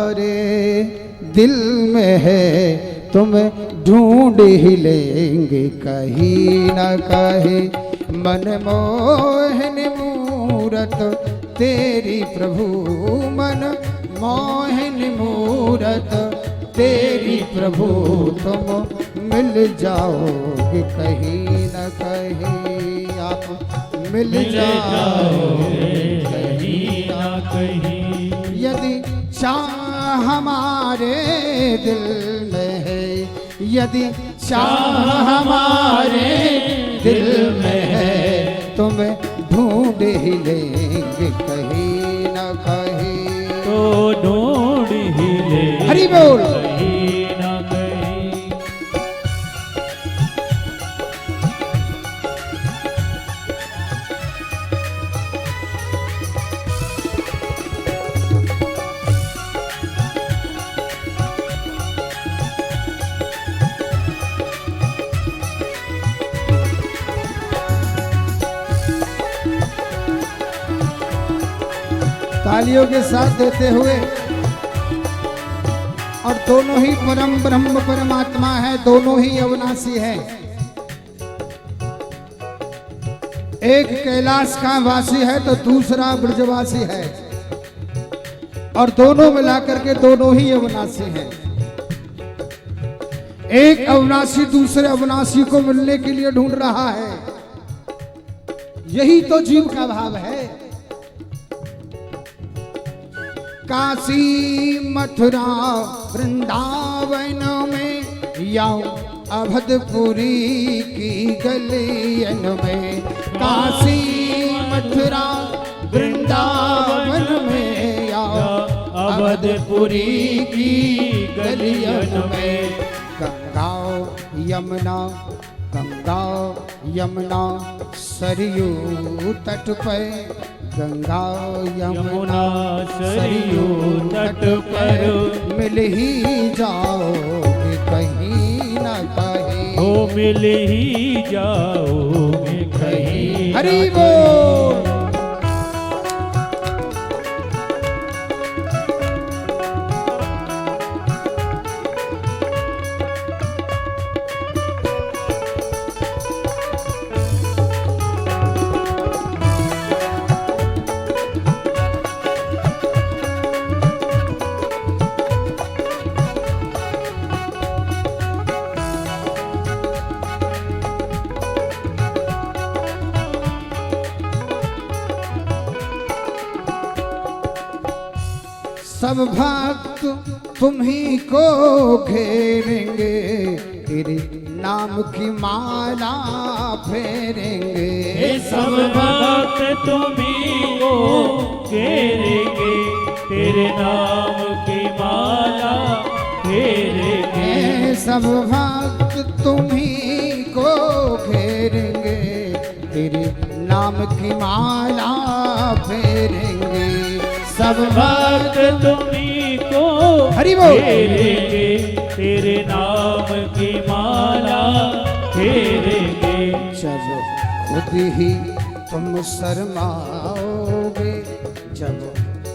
हमारे दिल में है, तुम्हें ढूंढ ही लेंगे कहीं न कहीं। मन मोहन मूरत तेरी प्रभु, मन मोहन मूरत तेरी प्रभु, तुम मिल जाओगे कहीं न कहीं। आप मिल जाओगे कहीं न कहीं। यदि चाह हमारे दिल में है, यदि चाह हमारे दिल में है, तुम्हें ढूंढ ही लेंगे कहीं न कहीं। तो ढूंढ ही ले हरि बोल। कहीं न कहीं। तालियों के साथ देते हुए, और दोनों ही परम ब्रह्म परमात्मा है, दोनों ही अविनाशी है। एक कैलाश का वासी है तो दूसरा ब्रजवासी है, और दोनों मिलाकर के दोनों ही अविनाशी हैं। एक अविनाशी दूसरे अविनाशी को मिलने के लिए ढूंढ रहा है, यही तो जीव का भाव है। काशी मथुरा वृंदावन में या अवधपुरी की गलियन में, काशी मथुरा वृंदावन में या अवधपुरी की गलियन में। गंगा यमुना, गंगा यमुना सरयू तट पर, गंगा यमुना सरयू तट पर मिल ही जाओगे कहीं न कहीं। हो मिल ही जाओगे कहीं। हरि बोल। सब भक्त तुम्ही को घेरेंगे, तेरे नाम की माला फेरेंगे। सब भक्त तुम्ही को घेरेंगे, तेरे नाम की माला फेरेंगे। सब भक्त तुम्ही को घेरेंगे, तेरे नाम की माला फेरेंगे। सब भक्त तुम्ही को हरि बोल। घेरेंगे, तेरे नाम की माला फेरेंगे। जब खुद ही तुम शर्माओगे, जब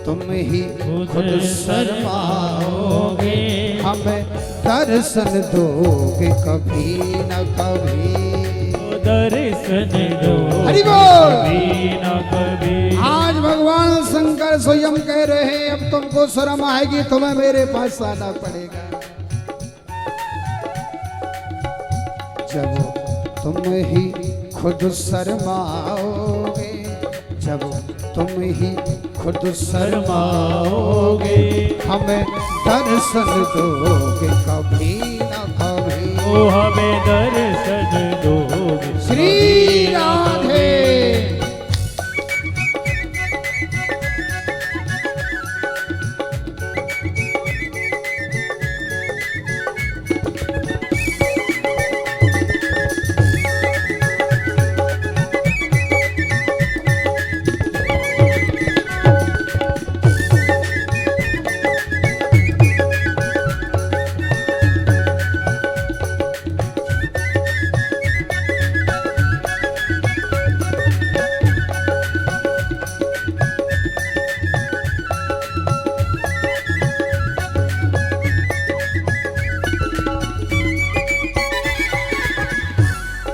तुम ही खुद शर्माओगे, हमें दर्शन दोगे कभी न कभी। दर्शन दो हरि बोल। कभी न कभी। आज भगवान शंकर स्वयं कह रहे हैं, अब तुमको शर्म आएगी, तुम्हें मेरे पास आना पड़ेगा। जब तुम ही खुद शर्माओगे, जब तुम ही खुद शर्माओगे, हमें दर्शन दोगे कभी न कभी। ओ हमें दर्शन दोगे। श्री राधे।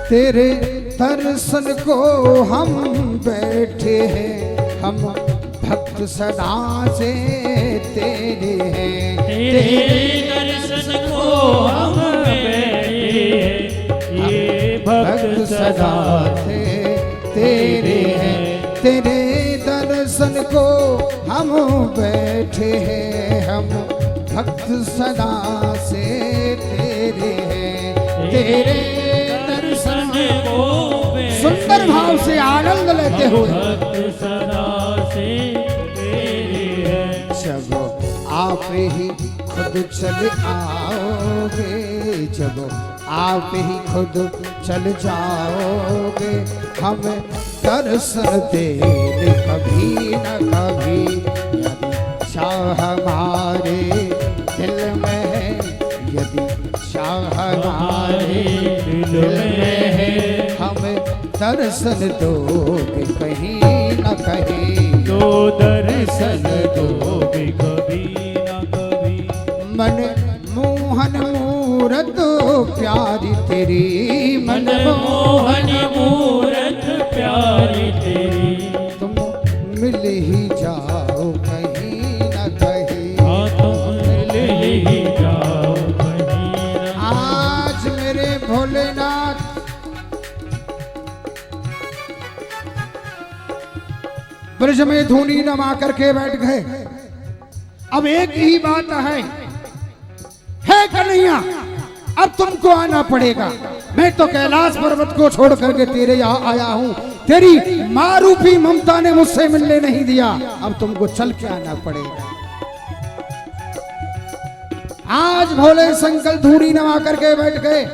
तेरे दर्शन को हम बैठे हैं, हम भक्त सदा से तेरे हैं। तेरे दर्शन को हम बैठे हैं, ये भक्त सदा से तेरे हैं। तेरे दर्शन को हम बैठे हैं, हम भक्त सदा से तेरे हैं। तेरे दर्शन को सुंदर भाव से आनंद लेते हुए भक्त सदा से तेरे हैं। जब आप ही खुद चल आओगे, जब आप ही खुद चल जाओगे, हमें दर्शन देने कभी न कभी। यदि चाह हमारे दिल में है, यदि चाह हमारे दिल में है, हमें दर्शन दोगे कहीं न कहीं। तो दर्शन दोगे कभी न कभी। मन मोहन मूरत प्यारी तेरी, मन मोहन मूरत प्यारी तेरी। तुम मिल ही जाओ कहीं न कहीं। हाँ तुम मिल ही जाओ कहीं न। आज मेरे भोलेनाथ ब्रज में धूनी नमा करके बैठ गए। अब एक ही बात है कन्हैया, अब तुमको आना पड़ेगा। मैं तो कैलाश पर्वत को छोड़ करके तेरे यहाँ आया हूँ, तेरी माँ रूपी ममता ने मुझसे मिलने नहीं दिया, अब तुमको चल के आना पड़ेगा। आज भोले शंकर धूनी नमा करके बैठ गए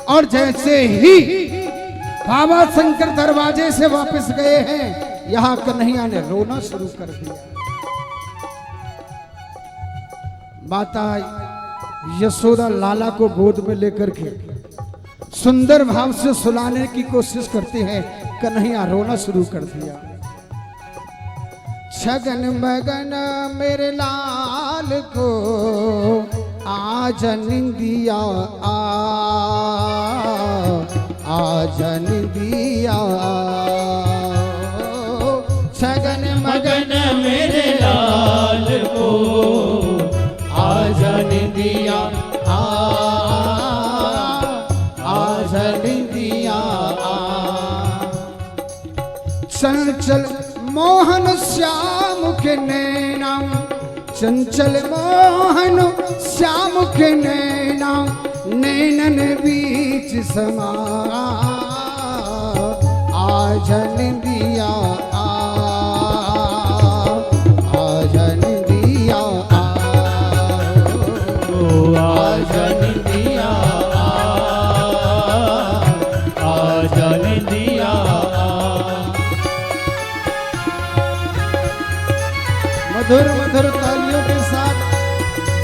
और जैसे ही बाबा शंकर दरवाजे से वापस गए हैं, यहाँ कन्हैया ने रोना शुरू कर दिया। माता यशोदा लाला को गोद में लेकर के सुंदर भाव से सुलाने की कोशिश करते हैं, कन्हैया रोना शुरू कर दिया। छगन मगन मेरे लाल को आज निंदिया आज निंदिया। छगन मगन मेरे लाल को आज निंदिया आज निंदिया। चंचल मोहन श्याम के नैना, चंचल मोहन श्याम के नैना, नैनन बीच समा आज निंदिया आज निंदिया आज निंदिया आज निंदिया। मधुर मधुर तालियों के साथ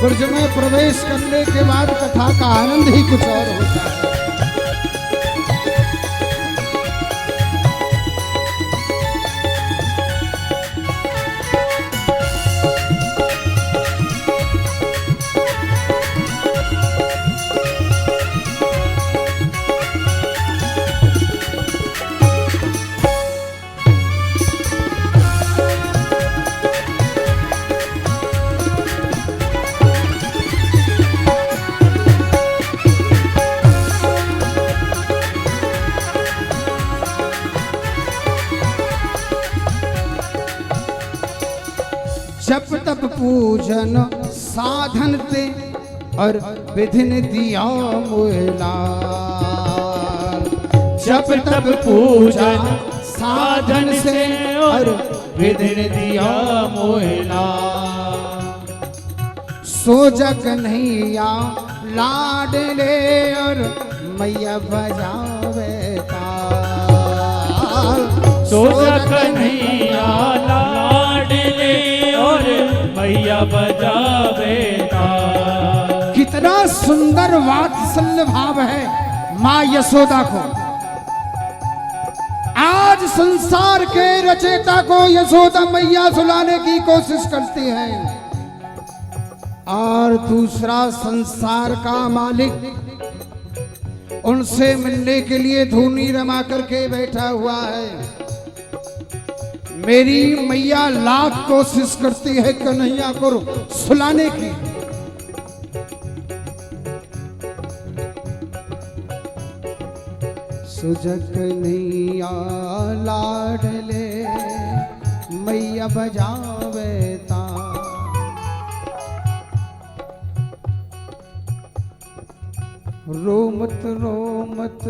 ब्रज में प्रवेश करने के बाद कथा का आनंद ही कुछ और होता है। जप तप पूजन साधन ते और विधिन दिया मोहला। जप तप पूजन साधन से और विधिन दिया मोहला। सो जग कन्हैया लाडले और मैया बजावे ताल। सो जग कन्हैया लाडले और मैया बजावे ताल। कितना सुंदर वात्सल्य भाव है माँ यशोदा को। आज संसार के रचयिता को यशोदा मैया सुलाने की कोशिश करती है और दूसरा संसार का मालिक उनसे मिलने के लिए धूनी रमा करके बैठा हुआ है। मेरी मैया लाख कोशिश करती है कन्हैया को सुलाने की, सुजग नैया लाडले मैया बजावे ता। रोमत रोमत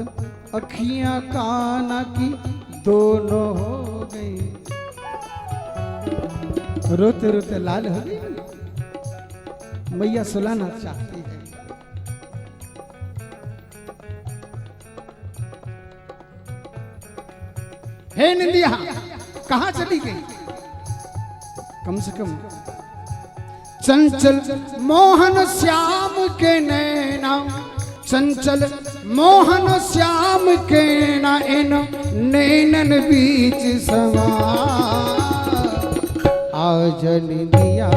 अखियां काना की दोनों हो गई, रोते रोते लाल हो गई। मैया सुलाना चाहती है। हे निंदिया कहां चली गई? कम से कम चंचल मोहन श्याम के नैना, चंचल मोहन श्याम के ना इन नैनन बीच समा। आज निंदिया